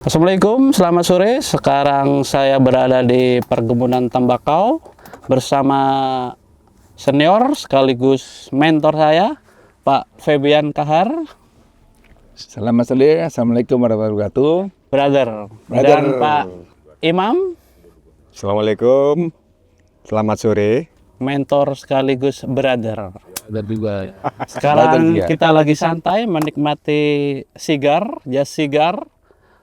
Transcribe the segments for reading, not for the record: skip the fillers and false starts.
Assalamualaikum, selamat sore. Sekarang saya berada di perkebunan tembakau bersama senior sekaligus mentor saya, Pak Febian Kahar. Selamat sore, Assalamualaikum warahmatullahi wabarakatuh. Brother. Dan Pak Imam, Assalamualaikum, selamat sore. mentor sekaligus brother. Dan juga Sekarang Brother, kita lagi santai menikmati jas sigar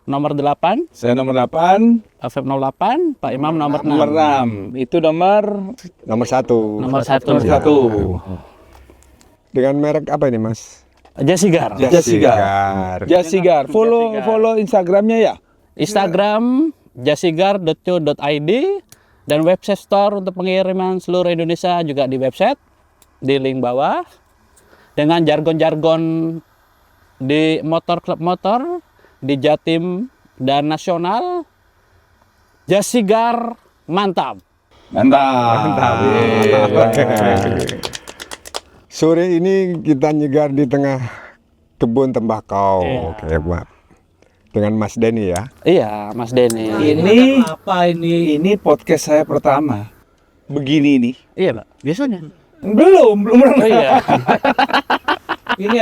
nomor 8, saya nomor 8, Afef 08, Pak Imam nomor 6. nomor 6. Itu nomor Nomor satu. Nomor 1. nomor 1. Dengan merek apa ini, Mas? Jas sigar. Jas Sigar. Jas Sigar. Follow Instagramnya ya. Instagram jasigar.co.id dan website store untuk pengiriman seluruh Indonesia juga di website di link bawah dengan jargon-jargon di klub motor di Jatim dan nasional. Jas Sigar mantap. Mantap. Sore ini kita nyegar di tengah kebun tembakau. Iya. Oke, Pak. Dengan Mas Denny ya. Iya, Mas Denny. Ini apa ini? Ini podcast saya pertama. Begini nih. Iya, Pak. Biasanya. Belum pernah. Oh iya. Ini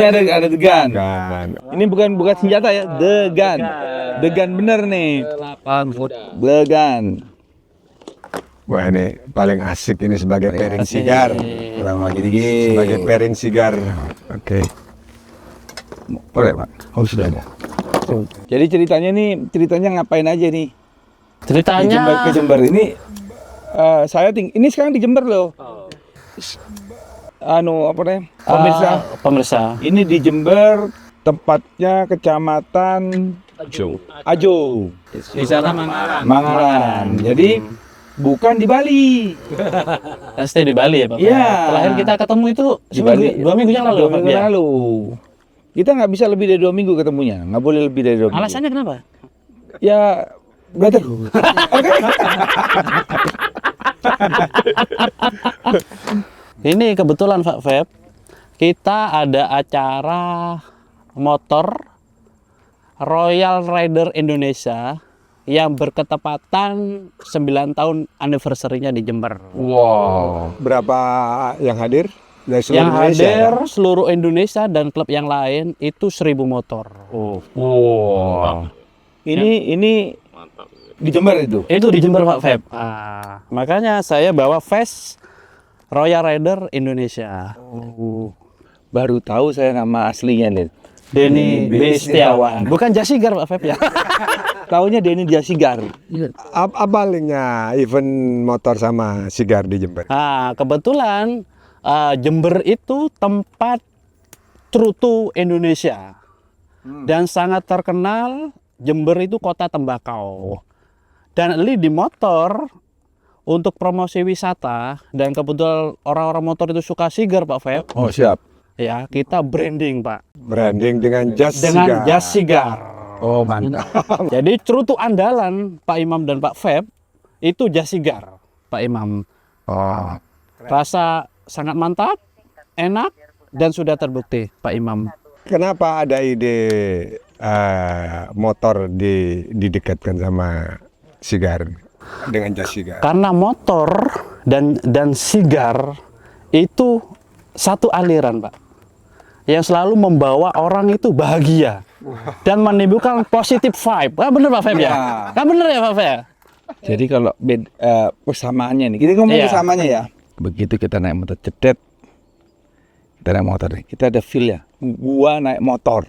ada degan. Kan. Ini bukan senjata ya, degan. Degan bener nih. 8 foot. Degan. Wah, ini paling asik ini sebagai pairing sigar. Kurang lagi dikit. Sebagai pairing sigar. Oke. Boleh, Pak. Oh, sudah ada. Jadi ceritanya ngapain aja nih? Di Ceritanya Jember ini saya ini sekarang di Jember loh. Apa namanya? pemirsa. Ini di Jember, tepatnya Kecamatan Ajo. Di sana Mangaran. Mangaran. Jadi bukan di Bali. Stay di Bali ya, Pak? Iya. Terakhir kita ketemu itu Di Bali. 2 minggu yang lalu, 2 Pak? minggu Ya. lalu. Kita nggak bisa lebih dari 2 minggu ketemunya. Nggak boleh lebih dari 2 minggu. Alasannya kenapa? Ya, brother. Ini kebetulan Pak Feb, kita ada acara motor Royal Rider Indonesia yang berketepatan 9 tahun anniversary-nya di Jember. Wow. Berapa yang hadir? Dari seluruh Yang Indonesia, hadir ya? seluruh Indonesia dan klub yang lain itu 1.000 motor. Wow. Ini di Jember itu. Itu di Jember Pak Feb. Makanya saya bawa Vest Royal Rider Indonesia. Baru tahu saya nama aslinya nih. Denny B. Setiawan. Bukan Jas Sigar Pak Feb ya. Taunya Denny Jasigar. Apa linknya event motor sama sigar di Jember? Nah, kebetulan Jember itu tempat true to Indonesia. Dan sangat terkenal Jember itu kota tembakau. Dan di motor untuk promosi wisata dan kebetulan orang-orang motor itu suka sigar Pak Feb. Oh, siap. Ya, kita branding Pak Branding dengan jas dengan sigar. Jas Sigar. Oh, mantap. Jadi cerutu andalan Pak Imam dan Pak Feb itu Jas Sigar, Pak Imam. Oh. Rasa sangat mantap, enak, dan sudah terbukti Pak Imam. Kenapa ada ide motor didekatkan sama sigar dengan jas sigar? Karena motor dan sigar itu satu aliran Pak, yang selalu membawa orang itu bahagia dan menimbulkan positive vibe. Bener Pak Feb ya? Kan bener ya Pak Feb? Jadi kalau persamaannya nih, kita ngomong Iya. persamaannya ya. Begitu kita naik motor cedet, kita naik motor nih, kita ada feel ya. Gua naik motor,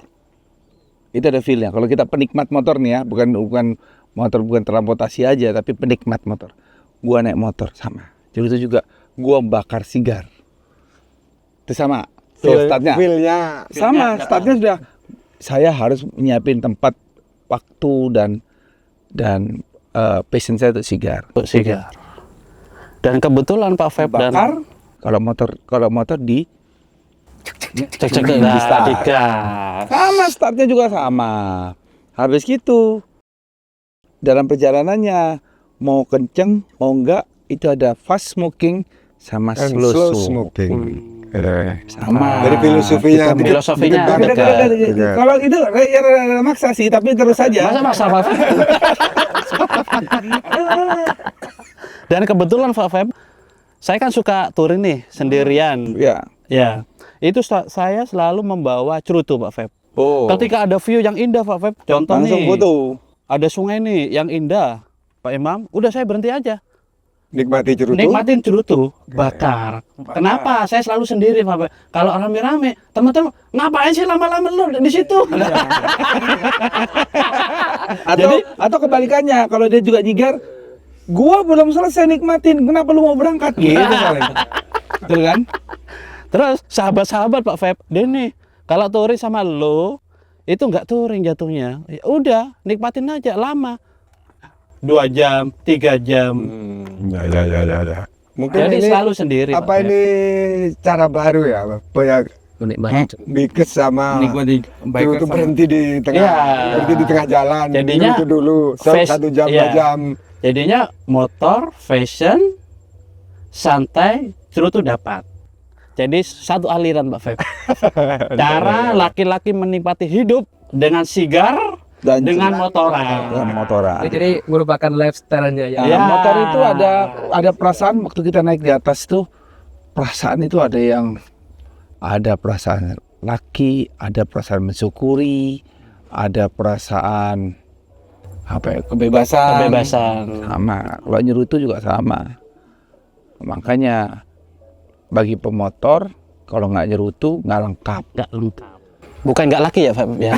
itu ada feel-nya. Kalau kita penikmat motor nih ya, bukan motor, bukan transportasi aja, tapi penikmat motor. Gua naik motor sama. Jadi itu juga gua bakar sigar. Itu sama. Startnya Feel-nya sama, startnya sudah. Saya harus menyiapin tempat, waktu dan passion saya untuk sigar. Untuk sigar. Dan kebetulan Pak Feb dan Bakar. Kalau motor di cek start. digas. sama, startnya juga sama. Habis gitu dalam perjalanannya mau kenceng mau enggak itu ada fast smoking sama and slow slow smoke. smoking. Sama. Dari filosofinya. Kita- Filosofinya dekat dekat. banget. Dekat. Kalau itu ya rada maksa sih, tapi terus saja. Masa Pak Feb? Dan kebetulan Pak Feb, saya kan suka touring nih sendirian. Ya. Ya, itu saya selalu membawa cerutu Pak Feb. Oh. Ketika ada view yang indah Pak Feb, contoh langsung nih, foto. ada sungai nih yang indah, Pak Imam, udah saya berhenti aja. Nikmati cerutu. Nikmatin cerutu, bakar. Kenapa? Saya selalu sendiri Pak Feb. Kalau rame-rame, teman-teman, ngapain sih lama-lama lu di situ? Atau kebalikannya, kalau dia juga nyigar, gua belum selesai nikmatin, kenapa lu mau berangkat? Gitu paling. Betul kan? Terus sahabat-sahabat Pak Feb, Denny, kalau touring sama lo itu nggak touring jatuhnya. Ya udah, nikmatin aja lama. 2 jam, 3 jam. Ya. Mungkin Jadi ini selalu sendiri. apa Pak Feb. ini cara baru ya, banyak Menikmati. bikes sama Nikmati cerutu berhenti di tengah, Iya. berhenti di tengah jalan. Jadinya cerutu dulu, face- 1 jam, 2 iya. jam. Jadinya motor, fashion, santai, cerutu dapat. Jadi satu aliran Pak Feb. Cara laki-laki menikmati hidup dengan sigar Dan dengan motoran. dengan motoran. Jadi merupakan lifestyle-nya ya. Nah, Ya. motor itu ada perasaan waktu kita naik di atas tuh, perasaan itu ada perasaan laki, ada perasaan mensyukuri, ada perasaan apa ya, kebebasan. Sama. Kalau nyerutu juga sama. Makanya bagi pemotor kalau nggak nyerutu nggak lengkap. Nggak lengkap. Bukan nggak laki ya Pak ya.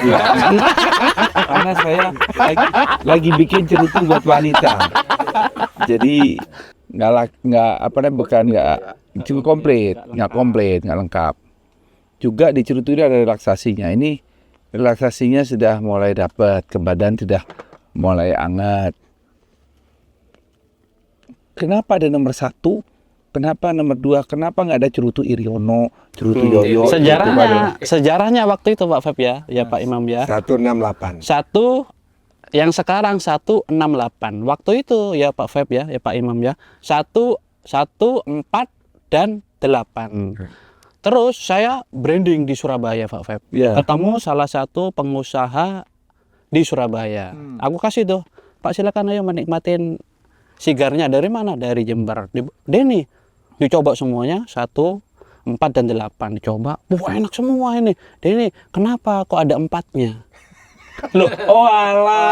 Karena saya lagi bikin cerutu buat wanita. Jadi nggak cukup komplit, nggak lengkap. Juga di cerutu ini ada relaksasinya. Ini relaksasinya sudah mulai dapat, ke badan sudah mulai hangat. Kenapa ada nomor 1? Kenapa nomor 2? Kenapa nggak ada cerutu Iryono, cerutu Yoyo? Sejarahnya waktu itu Pak Feb ya Pak Imam ya. 168. Satu yang sekarang 168. Waktu itu ya Pak Feb ya Pak Imam ya. 1, 4 dan 8. Terus saya branding di Surabaya Pak Feb. Ya. Ketemu salah satu pengusaha di Surabaya. Aku kasih tuh, Pak silakan ayo menikmatin sigarnya. Dari mana? Dari Jember. Denny, dicoba semuanya 1, 4 dan 8 dicoba. Wah enak semua ini. Denny, kenapa kok ada 4-nya? Loh, Oh alah.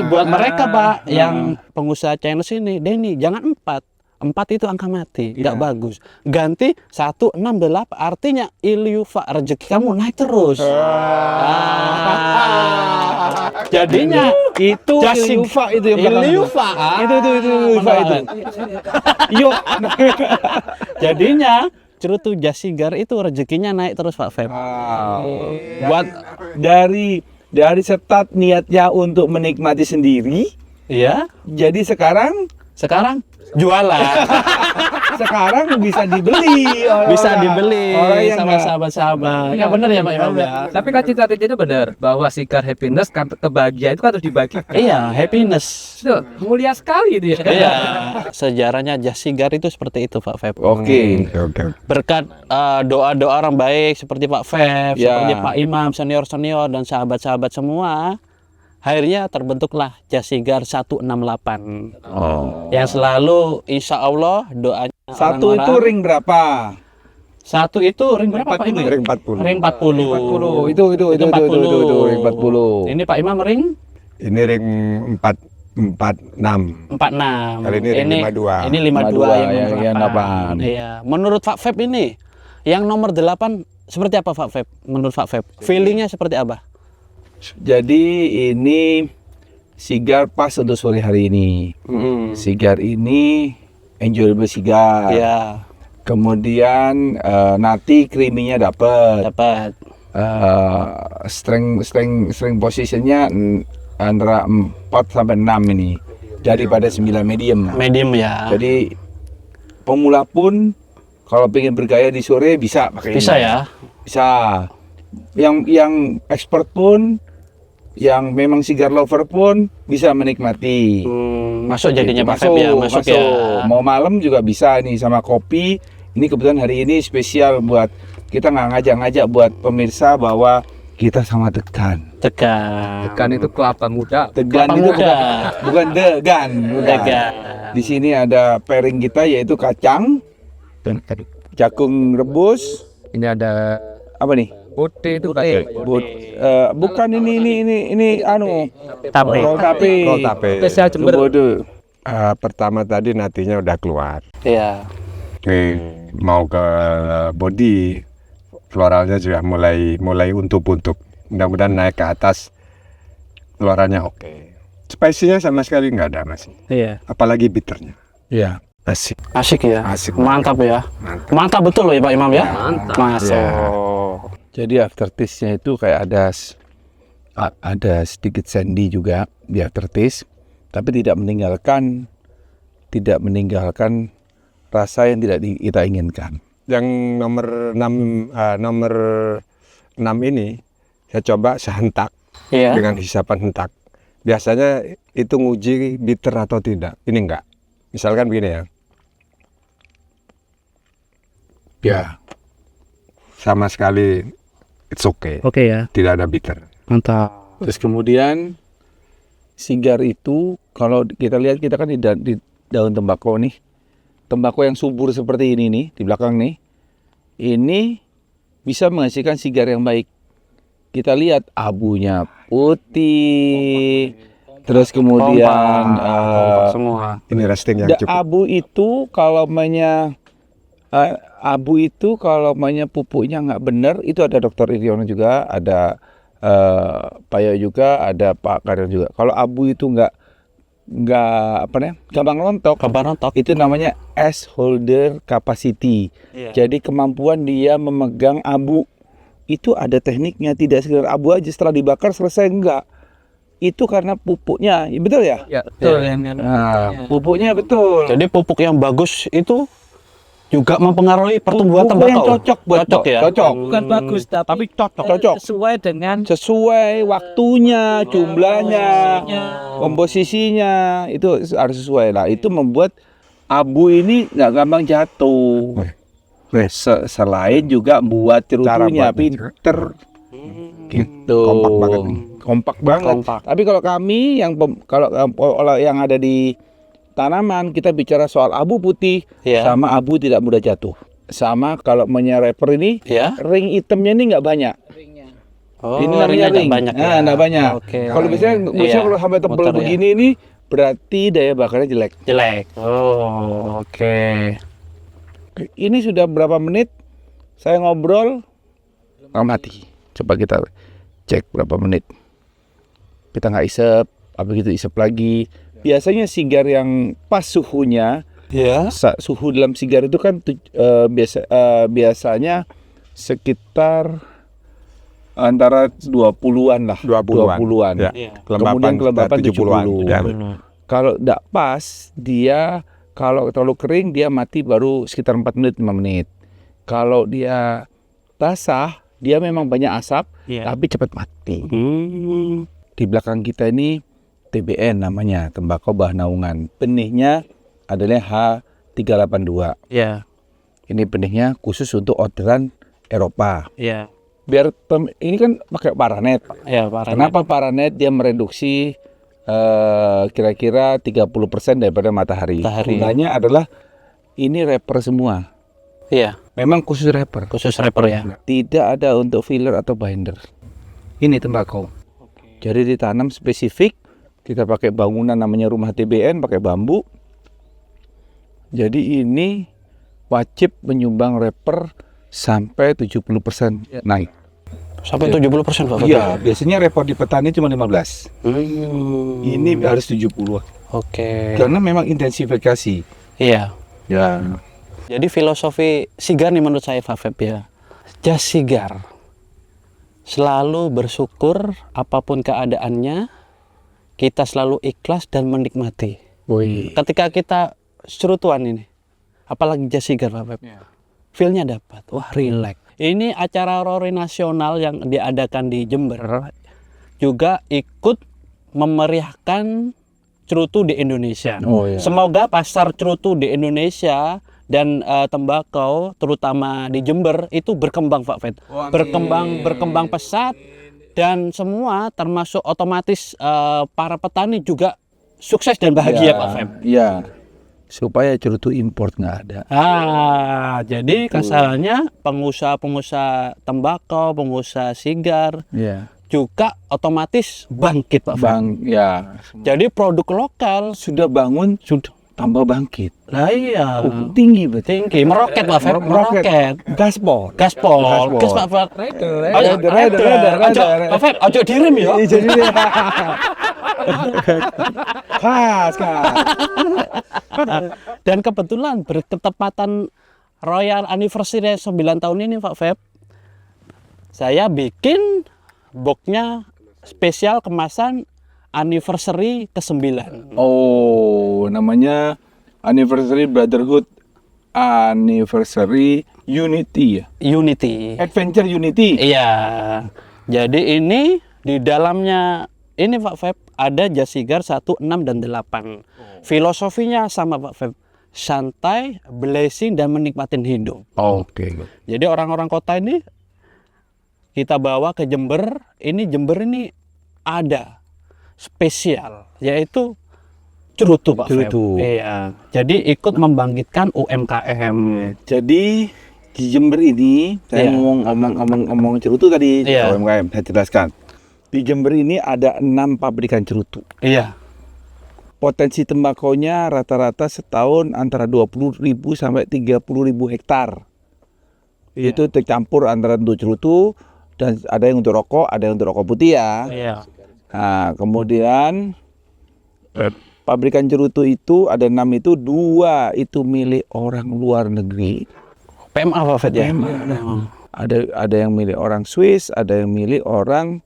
buat mereka Pak yang pengusaha channel sini, Denny jangan 4 itu angka mati, nggak bagus. Ganti 1, 6, 8, artinya ilyufa, rezeki kamu naik terus. Jadinya Itu Jasing- Ilyufa itu yang belakang. Ilyufa. Itu Ilyufa itu. Yuk. Jadinya cerutu jasigar itu rezekinya naik terus Pak Feb. Buat dari start niatnya untuk menikmati sendiri, Iya, jadi sekarang jualan. sekarang bisa dibeli oleh Bisa orang. dibeli Orang yang sama nggak- sahabat-sahabat. Ya benar ya Pak Imam ya. Tapi kan cita-cita itu benar bahwa sigar happiness kan kebahagiaan itu kan harus dibagi. Iya, happiness. Itu mulia sekali itu ya. Iya, sejarahnya jasigar itu seperti itu Pak Feb. Oke. Oke. Berkat doa-doa orang baik seperti Pak Feb, Ya. seperti Pak Imam, senior-senior dan sahabat-sahabat semua, akhirnya terbentuklah Jasigar 168. Oh. Yang selalu insya Allah doanya Satu itu orang-orang- ring berapa? Satu itu ring berapa Pak Imam? Ring 40. Ring 40. 40. Itu ring 40. Ini Pak Imam ring Ini ring 46. 46. Kali ini ring 52. Ini 52 yang yang nomor 8. 8. Iya. Menurut Pak Feb ini yang nomor 8 seperti apa Pak Feb? Menurut Pak Feb, feelingnya seperti apa? Jadi ini sigar pas untuk sore hari ini. Sigar ini enjoyable sigar. Iya, Kemudian nanti creaminya dapat. dapat. Strength positionnya antara 4 sampai 6 ini daripada 9 medium. Medium ya. Jadi pemula pun kalau pengen bergaya di sore bisa pakai Bisa ini. ya. Bisa. Yang expert pun yang memang sigar lover pun bisa menikmati. Masuk jadinya Pak Feb Masuk, ya, masuk ya. Mau malam juga bisa nih sama kopi. Ini kebetulan hari ini spesial buat kita, nggak ngajak-ngajak buat pemirsa bahwa kita sama Tegan. Tegan. Kan itu kelapa muda. Tegan Kelapa itu muda. bukan Degan, bukan. Tegan. Di sini ada pairing kita yaitu kacang, jagung rebus, Ini ada apa nih? bote itu kayak Bukan ini anu Tape. roll tape. Roll tape. spesial Jember. Bodoh. Pertama tadi natinya udah keluar. Iya. Mau ke body, floralnya juga mulai untuk. Mudah-mudahan naik ke atas, floralnya oke. Spicy-nya sama sekali nggak ada Mas. Iya. Apalagi bitternya. Ya. Asik. Asik ya. Asik. Mantap ya. Mantap. Mantap betul loh ya Pak Imam ya. Mantap. Masuk. Jadi aftertaste-nya itu kayak ada sedikit sandy juga di aftertaste, tapi tidak meninggalkan rasa yang tidak kita inginkan. Yang nomor 6 ini saya coba sehentak Iya. dengan hisapan hentak. Biasanya itu nguji bitter atau tidak. Ini enggak. Misalkan begini ya. Ya. Sama sekali it's okay. Oke ya. Tidak ada bitter. Mantap. Terus kemudian sigar itu kalau kita lihat, kita kan di daun tembakau nih. Tembakau yang subur seperti ini nih di belakang nih. Ini bisa menghasilkan sigar yang baik. Kita lihat abunya putih. Terus kemudian Kompak semua. Ini resting yang cukup. abu itu kalau pupuknya nggak benar, itu ada Dokter Iryono juga, ada Pak Yo juga, ada Pak Karyo juga. Kalau abu itu nggak gampang rontok, itu namanya ash holder capacity. Iya. Jadi kemampuan dia memegang abu itu ada tekniknya, tidak sekedar abu aja setelah dibakar selesai, enggak. Itu karena pupuknya, betul ya? Ya, betul. Nah, pupuknya betul. Jadi pupuk yang bagus itu juga mempengaruhi pertumbuhan Pupuk yang tembakau. cocok buat ya. cocok. Bukan bagus tapi Cocok. sesuai dengan Sesuai waktunya, jumlahnya, komposisinya itu harus sesuai lah. Itu membuat abu ini nggak gampang jatuh. Selain juga buat Cara cerutunya buatnya pinter, gitu. Kompak banget nih. Kompak banget. Kompak. Tapi kalau kami kalau yang ada di tanaman, kita bicara soal abu putih Iya. sama abu tidak mudah jatuh. Sama kalau rapper ini, Ya. ring hitamnya ini nggak banyak. Oh, Ini namanya ringnya ring. banyak Nah, ya. nggak banyak. Oke. Kalau biasanya Iya, kalau sampai tebel muter ya. begini ini berarti daya bakarnya jelek. Jelek. Oh, oke. Ini sudah berapa menit saya ngobrol nggak mati. Coba kita cek berapa menit. Kita nggak isep, habis itu isep lagi. Biasanya sigar yang pas suhunya, Ya. suhu dalam sigar itu kan biasanya sekitar antara 20-an lah. 20-an. Ya. Iya. Kemudian kelembapan 70-an. 70. Ya. Kalau tidak pas, dia kalau terlalu kering dia mati baru sekitar 4 menit, 5 menit. Kalau dia basah, dia memang banyak asap, Iya. tapi cepat mati. Hmm. Di belakang kita ini TBN namanya, tembakau bahan naungan. Benihnya adalah H382. Ya. Ini benihnya khusus untuk orderan Eropa. Ya. Ini kan pakai paranet. Ya, Pak. Kenapa paranet? Dia mereduksi kira-kira 30% daripada matahari. Matahari. Gunanya adalah ini rapper semua. Iya. Memang khusus rapper. Khusus rapper ya. Tidak ada untuk filler atau binder. Ini tembakau. Jadi ditanam spesifik. Kita pakai bangunan namanya rumah TBN, pakai bambu. Jadi ini wajib menyumbang rapper sampai 70% naik. Sampai 70% Pak. Iya, biasanya rapper di petani cuma 15. Hmm. Ini harus 70. Oke. Karena memang intensifikasi. Iya. Ya. Jadi filosofi sigar nih menurut saya Pak Feb ya. Jas sigar. Selalu bersyukur apapun keadaannya, kita selalu ikhlas dan menikmati. Ketika kita serutuan ini, apalagi jas sigar Pak Feb, feel-nya dapat. Wah, relax. Ini acara Rory nasional yang diadakan di Jember. juga ikut memeriahkan cerutu di Indonesia. Oh, iya. Semoga pasar cerutu di Indonesia dan tembakau terutama di Jember itu berkembang Pak Fed. Berkembang pesat, dan semua termasuk otomatis para petani juga sukses dan bahagia Pak Fed. Iya. Supaya cerutu import nggak ada. Jadi kasarannya pengusaha-pengusaha tembakau, pengusaha sigar Iya. juga otomatis bangkit Pak Fed. Ya. Jadi produk lokal Sudah bangun, sudah tambah bangkit. lah iya. Tinggi berarti. Tinggi, meroket Pak Feb, meroket. Gaspol. Gaspol, gas Pak Feb. Rider. Pak Feb, ojo dirim ya. Jadi kas. Dan kebetulan berketepatan Royal Anniversary 9 tahun ini Pak Feb, saya bikin boxnya spesial kemasan anniversary ke-9. Oh, namanya Anniversary Brotherhood Anniversary Unity ya. Unity. Adventure Unity. Iya. Jadi ini di dalamnya ini Pak Feb ada jas sigar 1, 6 dan 8. Filosofinya sama Pak Feb. Santai, blessing dan menikmatin hidup. Oke. Jadi orang-orang kota ini kita bawa ke Jember. Ini Jember ini ada spesial yaitu cerutu Pak Cerutu. Feb. Iya. Jadi ikut membangkitkan UMKM. Jadi di Jember ini saya Iya. ngomong cerutu tadi, Iya. UMKM, saya jelaskan. Di Jember ini ada 6 pabrikan cerutu. Iya. Potensi tembakonya rata-rata setahun antara 20.000 sampai 30.000 hektar. Iya. Itu tercampur antara untuk cerutu dan ada yang untuk rokok, ada yang untuk rokok putih ya. Iya. Nah, kemudian pabrikan cerutu itu ada 6 itu, 2 itu milik orang luar negeri. PMA Pak Feb ya. Ada yang milik orang Swiss, ada yang milik orang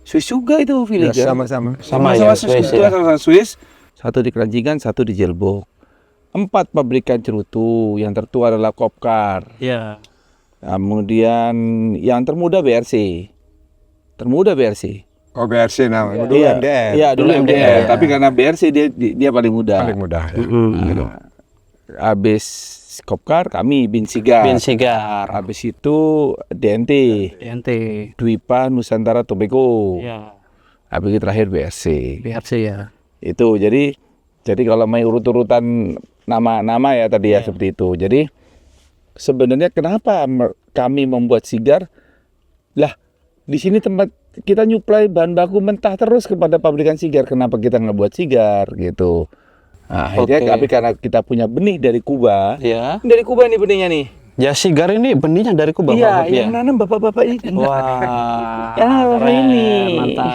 Swiss juga itu Ya, villager. sama ya, Swiss. Swiss, ya. Sama Swiss. Satu di Keranjingan, satu di Jelbok. 4 pabrikan cerutu. Yang tertua adalah Kopkar. Iya. Kemudian yang termuda BRC. Oh, BRC namanya. Dulu Iya. MDR. Iya, dulu Dulu MDR. MDR. Tapi karena BRC dia paling muda. Paling mudah. Ya. Nah, habis Kopkar kami Bin Sigar. Bin Sigar. Habis itu DNT, DNT. Dwipa Nusantara Tobacco. Iya. Habis itu terakhir BRC. BRC ya. Itu jadi kalau main urut-urutan nama-nama ya tadi ya seperti itu. Jadi sebenarnya kenapa kami membuat sigar? Lah, di sini tempat kita nyuplai bahan baku mentah terus kepada pabrikan sigar. Kenapa kita nggak buat sigar gitu? Nah, akhirnya Oke. tapi karena kita punya benih dari Kuba. Iya. Dari Kuba ini benihnya nih. Ya sigar ini benihnya dari Kuba Iya, Pak Feb, yang nanam bapak-bapak ini. Wah. Yang bapak keren, ini. Mantap.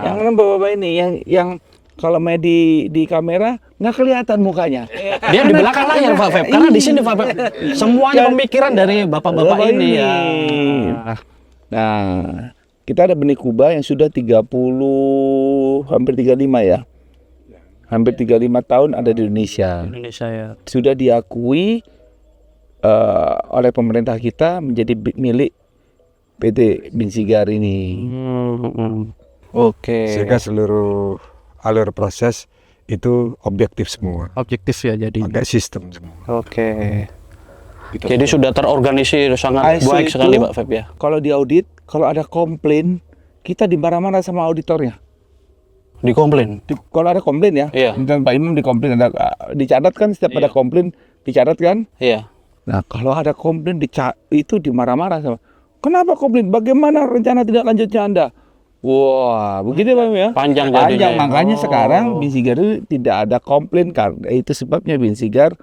Yang nanam bapak-bapak ini yang kalau main di kamera nggak kelihatan mukanya. Dia di belakang layar Pak Feb. Karena di sini Pak Feb semuanya pemikiran dari bapak-bapak Bapak ini ya. Nah, kita ada benih Kuba yang sudah 30 hampir 35 ya. Hampir 35 tahun ada di Indonesia. Indonesia ya. Sudah diakui oleh pemerintah kita menjadi milik PT Bin Sigar ini. Oke. Sehingga seluruh alur proses itu objektif semua. Objektif ya jadi. Pakai sistem semua. Oke. Jadi sudah terorganisir sangat ISO baik itu, sekali Pak Feb ya. Kalau diaudit, kalau ada komplain, kita dimarah-marah sama auditornya. Dikomplain. Kalau ada komplain ya, Iya. misalnya Pak Imam dikomplain, dicatat kan setiap ada komplain, dicatat kan. Iya. Nah, kalau ada komplain itu dimarah-marah sama. Kenapa komplain? Bagaimana rencana tidak lanjutnya Anda? Wah, begitu Pak Imam ya. Panjang jadinya. Panjang, makanya Oh. sekarang Bin Sigar itu tidak ada komplain karena itu sebabnya Bin Sigar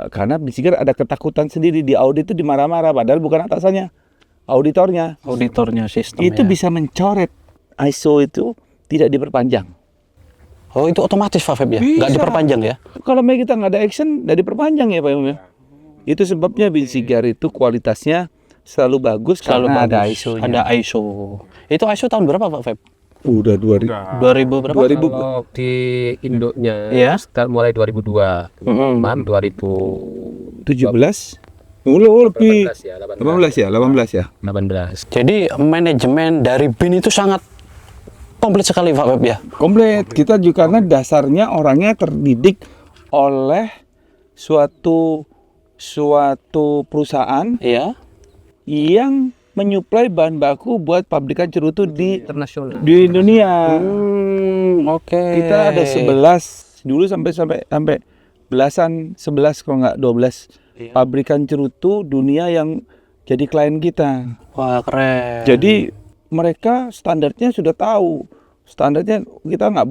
karena Bin Sigar ada ketakutan sendiri di audit itu dimarah-marah padahal bukan atasannya, auditornya. Auditornya sistem Itu ya. bisa mencoret ISO itu tidak diperpanjang. Oh itu otomatis Pak Feb ya? Bisa. Nggak diperpanjang ya? Kalau kita nggak ada action, nggak diperpanjang ya Pak Imam ya. Itu sebabnya Bin Sigar itu kualitasnya selalu bagus Selalu karena ada bagus. ISO-nya. Ada ISO. Itu ISO tahun berapa Pak Feb? Udah 2000. 2000 berapa? 2000. Kalau di Indonya Iya. sekitar mulai 2002, Man 17. Lebih 18 ya, 18 ya, 18 ya. 18. Jadi manajemen dari BIN itu sangat komplit sekali Pak Feb ya. Komplit. Kita juga karena dasarnya orangnya terdidik oleh suatu perusahaan Iya. yang menyuplai bahan baku buat pabrikan cerutu di Internasional. dunia. Oke. Kita ada 11 dulu sampai belasan, 11 kalau nggak 12 Iya. pabrikan cerutu dunia yang jadi klien kita. Wah, keren. Jadi mereka standarnya sudah tahu. Standarnya kita nggak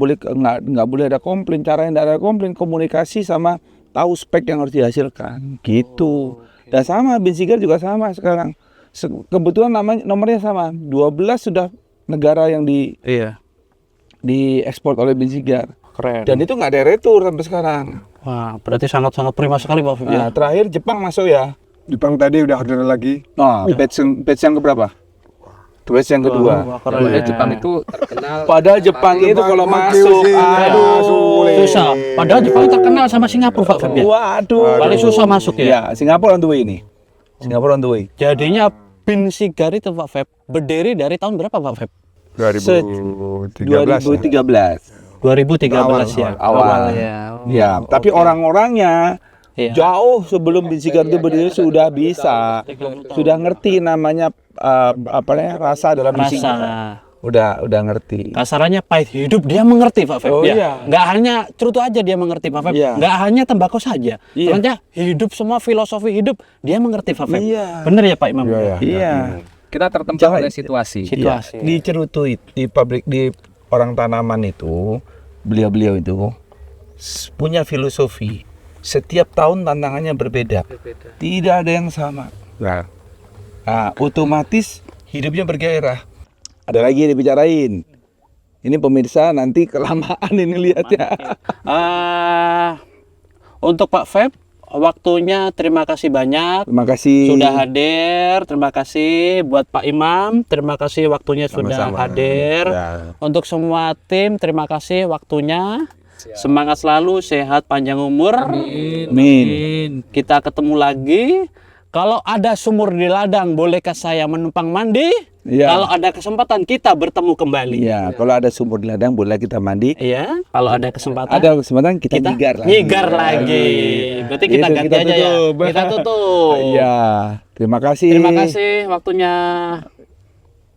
boleh ada komplain. Cara yang tidak ada komplain, komunikasi sama tahu spek yang harus dihasilkan. Gitu. Dan sama bin Sigar juga sama sekarang. Kebetulan nomornya sama. 12 sudah negara yang Iya. diekspor oleh bin Sigar. Keren. Dan itu nggak ada retur sampai sekarang. Wah, berarti sangat-sangat prima sekali Pak Feb ya. Nah, terakhir Jepang masuk ya. Jepang tadi udah order lagi. Nah, batch yang keberapa? Batch yang kedua. Wah, keren. Padahal Jepang itu terkenal. Padahal Jepang itu kalau masuk, sulit. Susah. Padahal Jepang terkenal sama Singapura Pak Feb ya. Waduh. Paling susah masuk ya. Ya, Singapura on the way ini. Singapura on the way. Jadinya bin Sigar itu Pak Feb berdiri dari tahun berapa Pak Feb? 2013 ya. 2013. 2013 ya. Awal. ya. Ya, tapi orang-orangnya Iya. jauh sebelum bin Sigar itu berdiri sudah bisa, sudah ngerti namanya rasa dalam bin Sigar. Rasa. Udah ngerti. Kasarannya pahit hidup dia mengerti Pak Feb. Oh, ya. iya. Nggak hanya cerutu aja dia mengerti Pak Feb. Iya. Nggak hanya tembakau saja. Iya. Ternyata hidup semua filosofi hidup dia mengerti Pak Feb. Iya. Bener ya Pak Imam? Iya. Kita tertempa Jangan- oleh situasi. Situasi. Di cerutu di pabrik di orang tanaman itu beliau itu punya filosofi. Setiap tahun tantangannya berbeda. Tidak ada yang sama. Nah, Nah, otomatis hidupnya bergairah. Ada lagi yang dibicarain. Ini pemirsa nanti kelamaan ini lihatnya. Untuk Pak Feb, waktunya terima kasih banyak. Terima kasih. Sudah hadir, terima kasih buat Pak Imam, terima kasih waktunya sudah Sama-sama. hadir. Ya. Untuk semua tim, terima kasih waktunya. Semangat selalu, sehat, panjang umur. Amin. Kita ketemu lagi. Kalau ada sumur di ladang, bolehkah saya menumpang mandi? Iya. Kalau ada kesempatan, kita bertemu kembali. Iya, kalau ada sumur di ladang boleh kita mandi. Iya, kalau ada kesempatan. Ada kesempatan kita nyigar lagi. nyigar lagi. Berarti kita Itu ganti kita aja tutup. ya. Kita tutup. Iya. Terima kasih. Terima kasih waktunya.